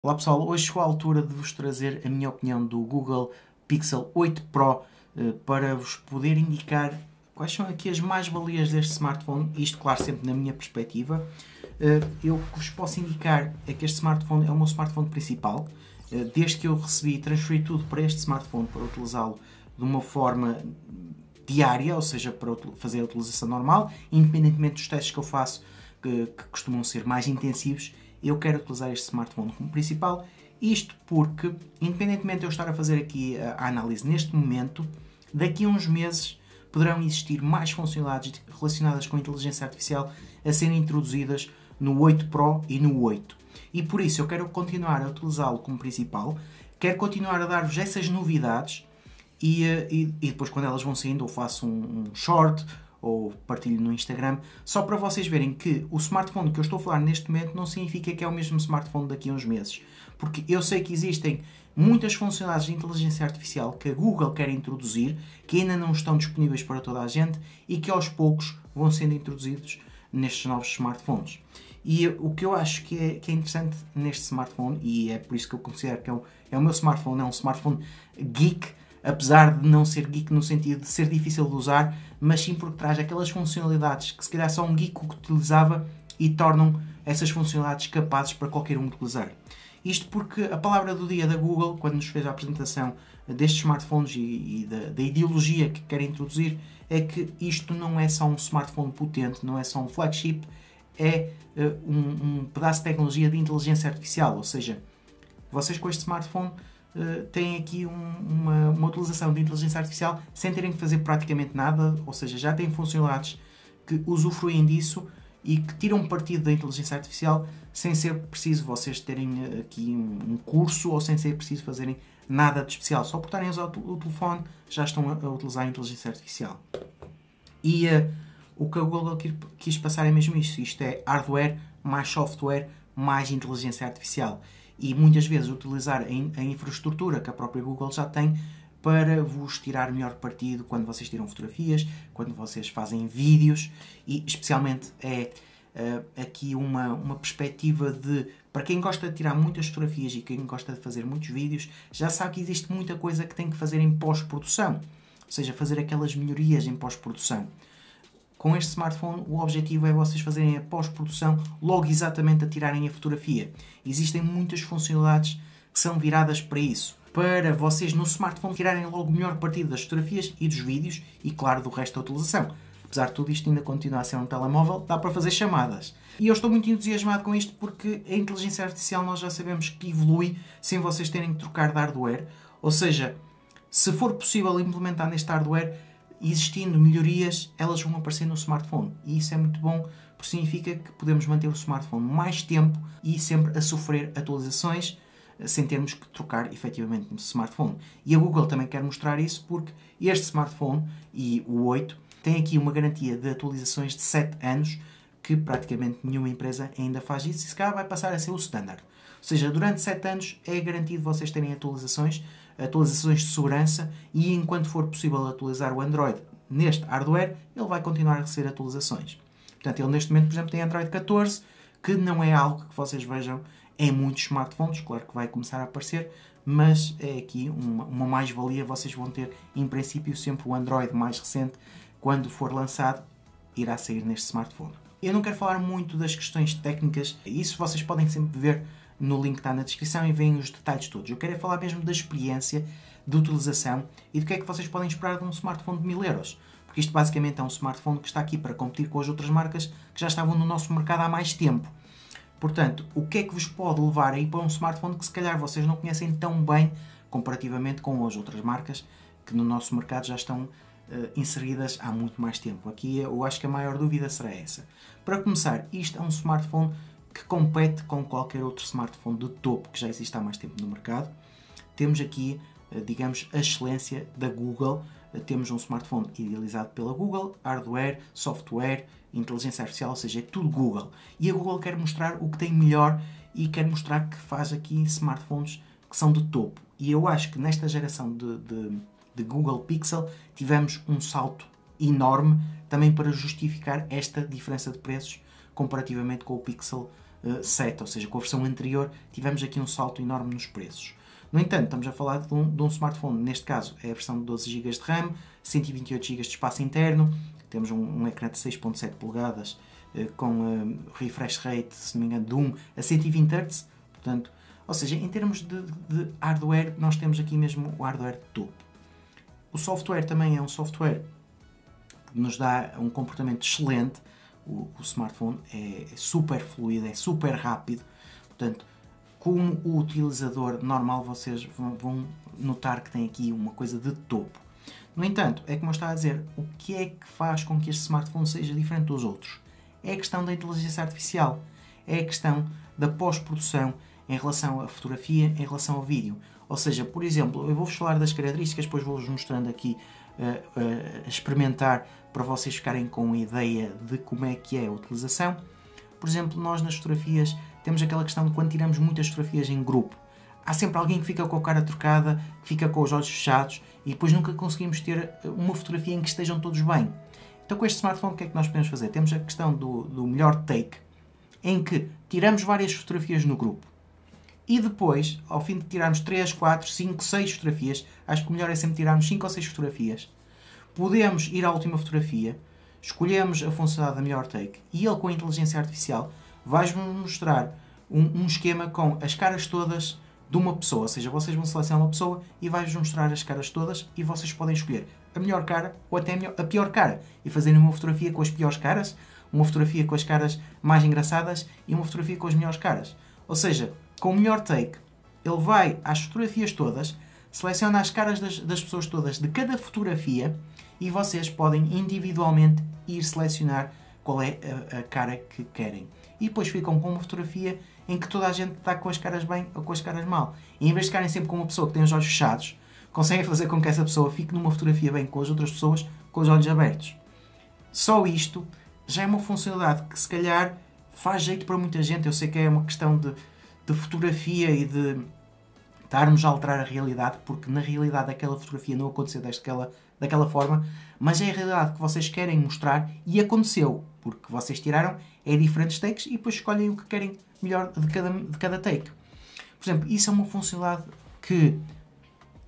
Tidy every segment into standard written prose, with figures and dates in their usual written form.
Olá pessoal, hoje chegou a altura de vos trazer a minha opinião do Google Pixel 8 Pro para vos poder indicar quais são aqui as mais-valias deste smartphone, isto claro sempre na minha perspectiva. Eu o que vos posso indicar é que este smartphone é o meu smartphone principal, desde que eu recebi transferi tudo para este smartphone para utilizá-lo de uma forma diária, ou seja, para fazer a utilização normal, independentemente dos testes que eu faço, que costumam ser mais intensivos. Eu quero utilizar este smartphone como principal, isto porque, independentemente de eu estar a fazer aqui a análise neste momento, daqui a uns meses poderão existir mais funcionalidades relacionadas com a inteligência artificial a serem introduzidas no 8 Pro e no 8. E por isso eu quero continuar a utilizá-lo como principal, quero continuar a dar-vos essas novidades e depois quando elas vão saindo eu faço um short ou partilho no Instagram, só para vocês verem que o smartphone que eu estou a falar neste momento não significa que é o mesmo smartphone daqui a uns meses. Porque eu sei que existem muitas funcionalidades de inteligência artificial que a Google quer introduzir, que ainda não estão disponíveis para toda a gente e que aos poucos vão sendo introduzidos nestes novos smartphones. E o que eu acho que é interessante neste smartphone, e é por isso que eu considero que é o meu smartphone, é um smartphone geek, apesar de não ser geek no sentido de ser difícil de usar, mas sim porque traz aquelas funcionalidades que se calhar só um geek utilizava e tornam essas funcionalidades capazes para qualquer um utilizar. Isto porque a palavra do dia da Google, quando nos fez a apresentação destes smartphones e da ideologia que querem introduzir, é que isto não é só um smartphone potente, não é só um flagship, é um pedaço de tecnologia de inteligência artificial, ou seja, vocês com este smartphone têm aqui uma utilização de inteligência artificial sem terem que fazer praticamente nada, ou seja, já têm funcionalidades que usufruem disso e que tiram partido da inteligência artificial sem ser preciso vocês terem aqui um curso ou sem ser preciso fazerem nada de especial. Só por estarem a usar o telefone já estão a utilizar a inteligência artificial. E o que a Google quis passar é mesmo isto. Isto é hardware mais software mais inteligência artificial. E muitas vezes utilizar a infraestrutura que a própria Google já tem para vos tirar melhor partido quando vocês tiram fotografias, quando vocês fazem vídeos e especialmente aqui uma perspectiva de, para quem gosta de tirar muitas fotografias e quem gosta de fazer muitos vídeos, já sabe que existe muita coisa que tem que fazer em pós-produção, ou seja, fazer aquelas melhorias em pós-produção. Com este smartphone, o objetivo é vocês fazerem a pós-produção logo exatamente a tirarem a fotografia. Existem muitas funcionalidades que são viradas para isso. Para vocês no smartphone tirarem logo o melhor partido das fotografias e dos vídeos e, claro, do resto da utilização. Apesar de tudo isto ainda continuar a ser um telemóvel, dá para fazer chamadas. E eu estou muito entusiasmado com isto porque a inteligência artificial nós já sabemos que evolui sem vocês terem que trocar de hardware. Ou seja, se for possível implementar neste hardware, existindo melhorias, elas vão aparecer no smartphone. E isso é muito bom, porque significa que podemos manter o smartphone mais tempo e sempre a sofrer atualizações, sem termos que trocar efetivamente no smartphone. E a Google também quer mostrar isso, porque este smartphone, e o 8, tem aqui uma garantia de atualizações de 7 anos, que praticamente nenhuma empresa ainda faz isso, e se calhar vai passar a ser o standard. Ou seja, durante 7 anos é garantido vocês terem atualizações de segurança e enquanto for possível atualizar o Android neste hardware, ele vai continuar a receber atualizações. Portanto, ele neste momento, por exemplo, tem Android 14, que não é algo que vocês vejam em muitos smartphones, claro que vai começar a aparecer, mas é aqui uma mais-valia, vocês vão ter, em princípio, sempre o Android mais recente, quando for lançado, irá sair neste smartphone. Eu não quero falar muito das questões técnicas, isso vocês podem sempre ver no link que está na descrição e veem os detalhes todos. Eu quero falar mesmo da experiência de utilização e do que é que vocês podem esperar de um smartphone de 1000 euros. Porque isto basicamente é um smartphone que está aqui para competir com as outras marcas que já estavam no nosso mercado há mais tempo. Portanto, o que é que vos pode levar aí para um smartphone que se calhar vocês não conhecem tão bem comparativamente com as outras marcas que no nosso mercado já estão inseridas há muito mais tempo. Aqui eu acho que a maior dúvida será essa. Para começar, isto é um smartphone que compete com qualquer outro smartphone de topo que já existe há mais tempo no mercado. Temos aqui, digamos, a excelência da Google. Temos um smartphone idealizado pela Google, hardware, software, inteligência artificial, ou seja, é tudo Google. E a Google quer mostrar o que tem melhor e quer mostrar que faz aqui smartphones que são de topo. E eu acho que nesta geração de Google Pixel tivemos um salto enorme também para justificar esta diferença de preços comparativamente com o Pixel 7, ou seja, com a versão anterior tivemos aqui um salto enorme nos preços. No entanto, estamos a falar de um smartphone, neste caso é a versão de 12 GB de RAM, 128 GB de espaço interno, temos um ecrã de 6.7 polegadas com refresh rate, se não me engano, de 1 a 120 Hz, portanto, ou seja, em termos de hardware, nós temos aqui mesmo o hardware de topo. O software também é um software que nos dá um comportamento excelente. O smartphone é super fluido, é super rápido, portanto, como o utilizador normal, vocês vão notar que tem aqui uma coisa de topo. No entanto, é como eu estava a dizer, o que é que faz com que este smartphone seja diferente dos outros? É a questão da inteligência artificial, é a questão da pós-produção em relação à fotografia, em relação ao vídeo. Ou seja, por exemplo, eu vou-vos falar das características, depois vou-vos mostrando aqui, experimentar, para vocês ficarem com uma ideia de como é que é a utilização. Por exemplo, nós nas fotografias temos aquela questão de quando tiramos muitas fotografias em grupo, há sempre alguém que fica com a cara trocada, que fica com os olhos fechados e depois nunca conseguimos ter uma fotografia em que estejam todos bem. Então com este smartphone o que é que nós podemos fazer? Temos a questão do melhor take, em que tiramos várias fotografias no grupo e depois, ao fim de tirarmos 3, 4, 5, 6 fotografias, acho que o melhor é sempre tirarmos 5 ou 6 fotografias, podemos ir à última fotografia, escolhemos a funcionalidade da melhor take e ele com a inteligência artificial vai-vos mostrar um esquema com as caras todas de uma pessoa, ou seja, vocês vão selecionar uma pessoa e vai-vos mostrar as caras todas e vocês podem escolher a melhor cara ou até a pior cara e fazerem uma fotografia com as piores caras, uma fotografia com as caras mais engraçadas e uma fotografia com as melhores caras. Ou seja, com o melhor take, ele vai às fotografias todas, seleciona as caras das pessoas todas de cada fotografia e vocês podem individualmente ir selecionar qual é a cara que querem. E depois ficam com uma fotografia em que toda a gente está com as caras bem ou com as caras mal. E em vez de ficarem sempre com uma pessoa que tem os olhos fechados, conseguem fazer com que essa pessoa fique numa fotografia bem com as outras pessoas com os olhos abertos. Só isto já é uma funcionalidade que se calhar faz jeito para muita gente. Eu sei que é uma questão de fotografia e de estarmos a alterar a realidade, porque na realidade aquela fotografia não aconteceu daquela forma, mas é a realidade que vocês querem mostrar e aconteceu, porque vocês tiraram diferentes takes e depois escolhem o que querem melhor de cada take. Por exemplo, isso é uma funcionalidade que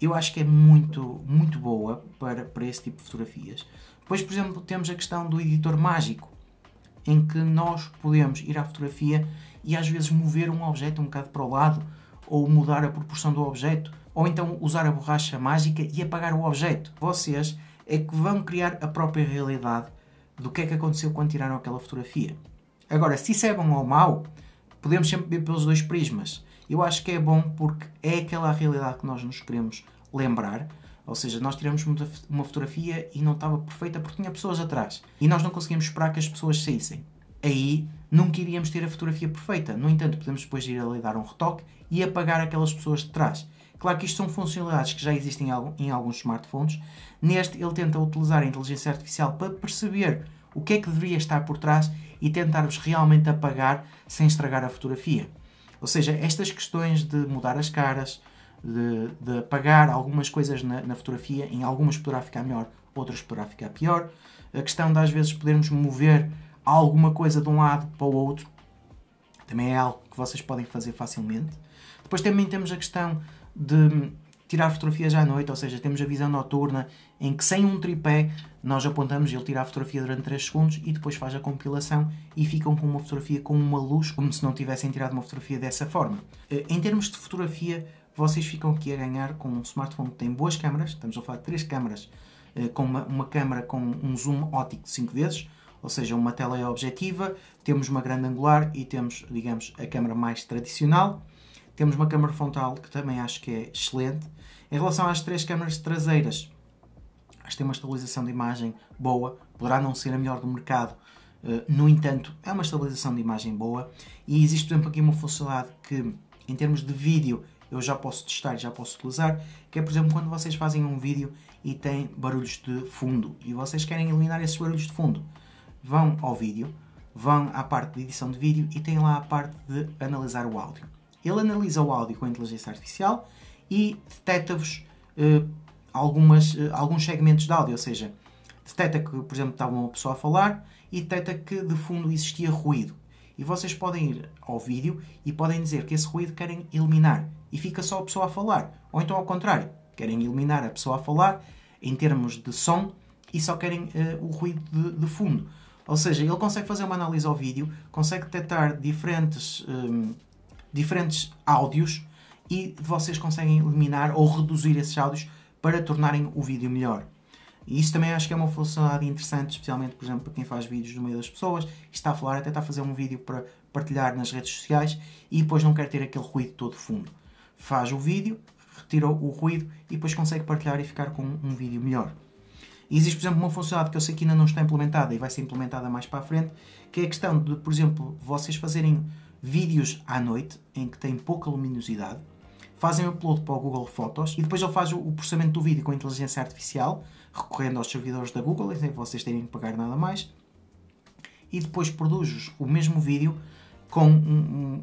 eu acho que é muito, muito boa para esse tipo de fotografias. Depois, por exemplo, temos a questão do editor mágico, em que nós podemos ir à fotografia e às vezes mover um objeto um bocado para o lado, ou mudar a proporção do objeto, ou então usar a borracha mágica e apagar o objeto. Vocês é que vão criar a própria realidade do que é que aconteceu quando tiraram aquela fotografia. Agora, se isso é bom ou mau, podemos sempre ver pelos dois prismas. Eu acho que é bom porque é aquela realidade que nós nos queremos lembrar, ou seja, nós tiramos uma fotografia e não estava perfeita porque tinha pessoas atrás e nós não conseguimos esperar que as pessoas saíssem. Aí nunca iríamos ter a fotografia perfeita. No entanto, podemos depois ir ali dar um retoque e apagar aquelas pessoas de trás. Claro que isto são funcionalidades que já existem em alguns smartphones. Neste, ele tenta utilizar a inteligência artificial para perceber o que é que deveria estar por trás e tentar-vos realmente apagar sem estragar a fotografia. Ou seja, estas questões de mudar as caras, de apagar algumas coisas na fotografia, em algumas poderá ficar melhor, outras poderá ficar pior. A questão de às vezes podermos mover alguma coisa de um lado para o outro, também é algo que vocês podem fazer facilmente. Depois também temos a questão de tirar fotografias à noite, ou seja, temos a visão noturna, em que sem um tripé nós apontamos, ele tira a fotografia durante 3 segundos e depois faz a compilação e ficam com uma fotografia com uma luz, como se não tivessem tirado uma fotografia dessa forma. Em termos de fotografia, vocês ficam aqui a ganhar com um smartphone que tem boas câmaras, estamos a falar de 3 câmaras, com uma câmara com um zoom óptico de 5 vezes, ou seja, uma teleobjetiva, temos uma grande angular e temos, digamos, a câmara mais tradicional. Temos uma câmara frontal que também acho que é excelente. Em relação às 3 câmaras traseiras, acho que tem uma estabilização de imagem boa, poderá não ser a melhor do mercado, no entanto, é uma estabilização de imagem boa. E existe, por exemplo, aqui uma funcionalidade que, em termos de vídeo, eu já posso testar e já posso utilizar, que é, por exemplo, quando vocês fazem um vídeo e tem barulhos de fundo e vocês querem eliminar esses barulhos de fundo, vão ao vídeo, vão à parte de edição de vídeo e têm lá a parte de analisar o áudio. Ele analisa o áudio com a inteligência artificial e detecta-vos alguns segmentos de áudio, ou seja, detecta que, por exemplo, estava uma pessoa a falar e detecta que de fundo existia ruído. e vocês podem ir ao vídeo e podem dizer que esse ruído querem eliminar e fica só a pessoa a falar. Ou então ao contrário, querem eliminar a pessoa a falar em termos de som e só querem o ruído de fundo. Ou seja, ele consegue fazer uma análise ao vídeo, consegue detectar diferentes áudios e vocês conseguem eliminar ou reduzir esses áudios para tornarem o vídeo melhor. E isso também acho que é uma funcionalidade interessante, especialmente, por exemplo, para quem faz vídeos no meio das pessoas, está a falar, até está a fazer um vídeo para partilhar nas redes sociais e depois não quer ter aquele ruído todo fundo. Faz o vídeo, retira o ruído e depois consegue partilhar e ficar com um vídeo melhor. E existe, por exemplo, uma funcionalidade que eu sei que ainda não está implementada e vai ser implementada mais para a frente, que é a questão de, por exemplo, vocês fazerem vídeos à noite em que têm pouca luminosidade, fazem o upload para o Google Fotos e depois ele faz o processamento do vídeo com inteligência artificial, recorrendo aos servidores da Google, sem vocês terem que pagar nada mais, e depois produz o mesmo vídeo com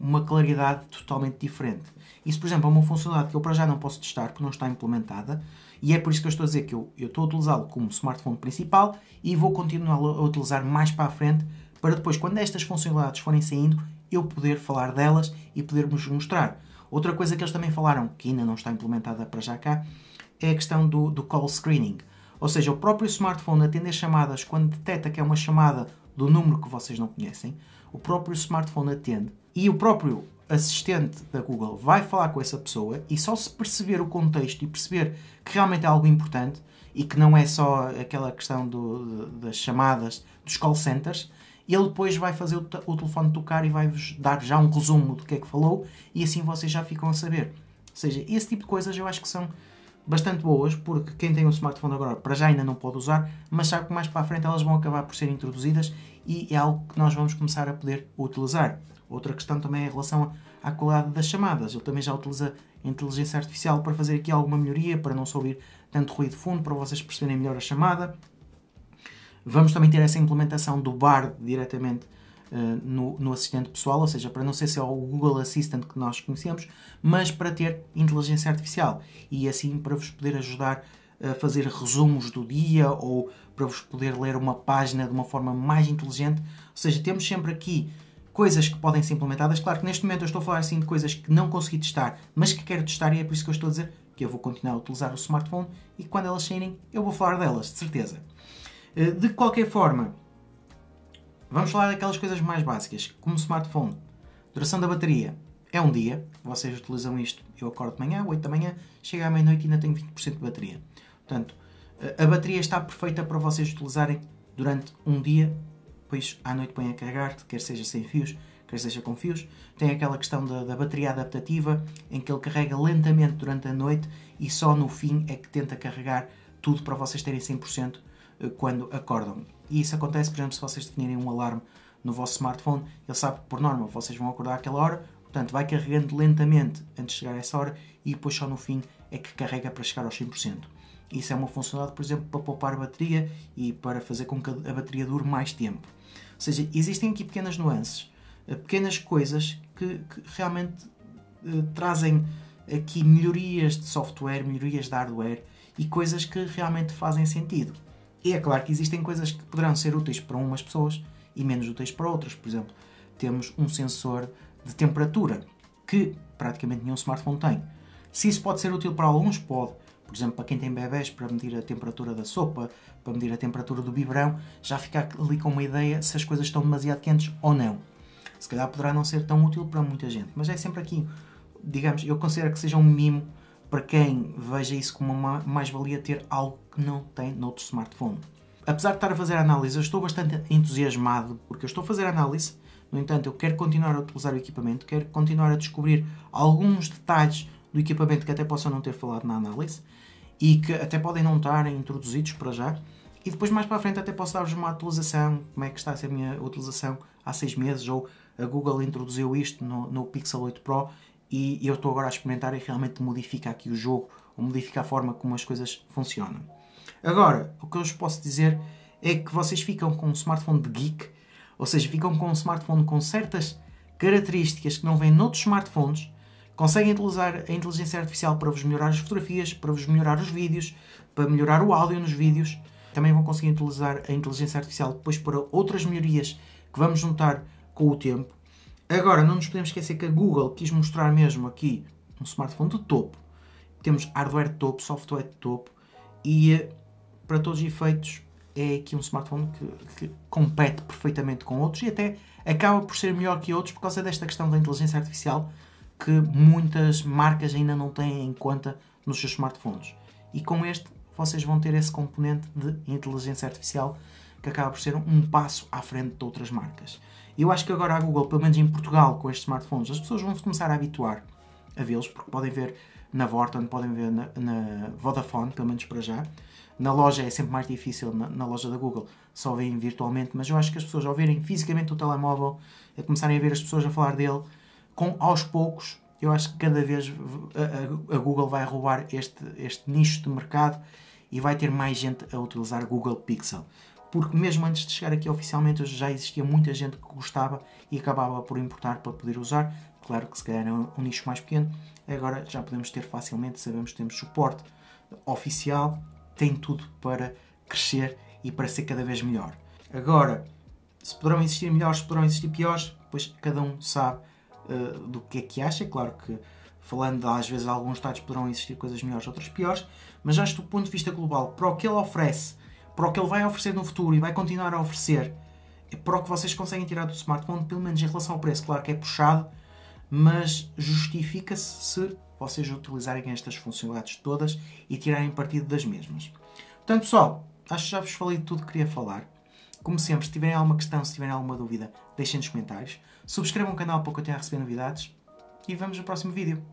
uma claridade totalmente diferente. Isso, por exemplo, é uma funcionalidade que eu para já não posso testar porque não está implementada e é por isso que eu estou a dizer que eu estou a utilizá-lo como smartphone principal e vou continuar a utilizar mais para a frente para depois, quando estas funcionalidades forem saindo, eu poder falar delas e poder-vos mostrar. Outra coisa que eles também falaram, que ainda não está implementada para já cá, é a questão do call screening. Ou seja, o próprio smartphone atender chamadas quando detecta que é uma chamada do número que vocês não conhecem, o próprio smartphone atende e o próprio assistente da Google vai falar com essa pessoa e só se perceber o contexto e perceber que realmente é algo importante e que não é só aquela questão das chamadas dos call centers, ele depois vai fazer o telefone tocar e vai-vos dar já um resumo do que é que falou e assim vocês já ficam a saber. Ou seja, esse tipo de coisas eu acho que são bastante boas, porque quem tem um smartphone agora para já ainda não pode usar, mas sabe que mais para a frente elas vão acabar por ser introduzidas e é algo que nós vamos começar a poder utilizar. Outra questão também é em relação à qualidade das chamadas. Ele também já utiliza a inteligência artificial para fazer aqui alguma melhoria, para não se ouvir tanto ruído de fundo, para vocês perceberem melhor a chamada. Vamos também ter essa implementação do Bard diretamente no assistente pessoal, ou seja, para não ser só o Google Assistant que nós conhecemos, mas para ter inteligência artificial e assim para vos poder ajudar a fazer resumos do dia ou para vos poder ler uma página de uma forma mais inteligente. Ou seja, temos sempre aqui coisas que podem ser implementadas. Claro que neste momento eu estou a falar assim de coisas que não consegui testar, mas que quero testar e é por isso que eu estou a dizer que eu vou continuar a utilizar o smartphone e quando elas saírem eu vou falar delas, de certeza. De qualquer forma, vamos falar daquelas coisas mais básicas, como o smartphone. Duração da bateria é um dia, vocês utilizam isto, eu acordo de manhã, 8 da manhã, chego à meia-noite e ainda tenho 20% de bateria. Portanto, a bateria está perfeita para vocês utilizarem durante um dia, depois à noite põem a carregar, quer seja sem fios, quer seja com fios. Tem aquela questão da bateria adaptativa, em que ele carrega lentamente durante a noite e só no fim é que tenta carregar tudo para vocês terem 100% quando acordam. E isso acontece, por exemplo, se vocês definirem um alarme no vosso smartphone, ele sabe que por norma vocês vão acordar àquela hora, portanto vai carregando lentamente antes de chegar a essa hora e depois só no fim é que carrega para chegar aos 100%. Isso é uma funcionalidade, por exemplo, para poupar a bateria e para fazer com que a bateria dure mais tempo. Ou seja, existem aqui pequenas nuances, pequenas coisas que realmente trazem aqui melhorias de software, melhorias de hardware e coisas que realmente fazem sentido. E é claro que existem coisas que poderão ser úteis para umas pessoas e menos úteis para outras. Por exemplo, temos um sensor de temperatura que praticamente nenhum smartphone tem. Se isso pode ser útil para alguns, pode. Por exemplo, para quem tem bebés, para medir a temperatura da sopa, para medir a temperatura do biberão, já fica ali com uma ideia se as coisas estão demasiado quentes ou não. Se calhar poderá não ser tão útil para muita gente, mas é sempre aqui, digamos, eu considero que seja um mimo para quem veja isso como uma mais-valia ter algo que não tem noutro smartphone. Apesar de estar a fazer a análise, eu estou bastante entusiasmado porque eu estou a fazer a análise, no entanto, eu quero continuar a utilizar o equipamento, quero continuar a descobrir alguns detalhes do equipamento que até possam não ter falado na análise e que até podem não estar introduzidos para já. E depois mais para a frente até posso dar-vos uma atualização, como é que está a ser a minha utilização há 6 meses, ou a Google introduziu isto no Pixel 8 Pro e eu estou agora a experimentar e realmente modifica aqui o jogo, ou modifica a forma como as coisas funcionam. Agora, o que eu vos posso dizer é que vocês ficam com um smartphone de geek, ou seja, ficam com um smartphone com certas características que não vêm noutros smartphones, conseguem utilizar a inteligência artificial para vos melhorar as fotografias, para vos melhorar os vídeos, para melhorar o áudio nos vídeos. Também vão conseguir utilizar a inteligência artificial depois para outras melhorias que vamos juntar com o tempo. Agora, não nos podemos esquecer que a Google quis mostrar mesmo aqui um smartphone de topo. Temos hardware de topo, software de topo e, para todos os efeitos, é aqui um smartphone que compete perfeitamente com outros e até acaba por ser melhor que outros por causa desta questão da inteligência artificial que muitas marcas ainda não têm em conta nos seus smartphones. E com este, vocês vão ter esse componente de inteligência artificial que acaba por ser um passo à frente de outras marcas. Eu acho que agora a Google, pelo menos em Portugal, com estes smartphones, as pessoas vão se começar a habituar a vê-los, porque podem ver na Vorten, podem ver na Vodafone, pelo menos para já. Na loja é sempre mais difícil, na loja da Google só veem virtualmente, mas eu acho que as pessoas ao verem fisicamente o telemóvel, a começarem a ver as pessoas a falar dele, aos poucos, eu acho que cada vez a Google vai roubar este nicho de mercado e vai ter mais gente a utilizar o Google Pixel. Porque mesmo antes de chegar aqui oficialmente já existia muita gente que gostava e acabava por importar para poder usar. Claro que se calhar é um nicho mais pequeno, agora já podemos ter facilmente, sabemos que temos suporte oficial, tem tudo para crescer e para ser cada vez melhor. Agora, se poderão existir melhores, se poderão existir piores, pois cada um sabe do que é que acha. Claro que, falando às vezes de alguns estados, poderão existir coisas melhores, outras piores, mas acho que do ponto de vista global, para o que ele oferece, para o que ele vai oferecer no futuro e vai continuar a oferecer, para o que vocês conseguem tirar do smartphone, pelo menos em relação ao preço, claro que é puxado, mas justifica-se se vocês utilizarem estas funcionalidades todas e tirarem partido das mesmas. Portanto, pessoal, acho que já vos falei de tudo que queria falar. Como sempre, se tiverem alguma questão, se tiverem alguma dúvida, deixem nos comentários. Subscrevam o canal para continuar a receber novidades e vemos no próximo vídeo.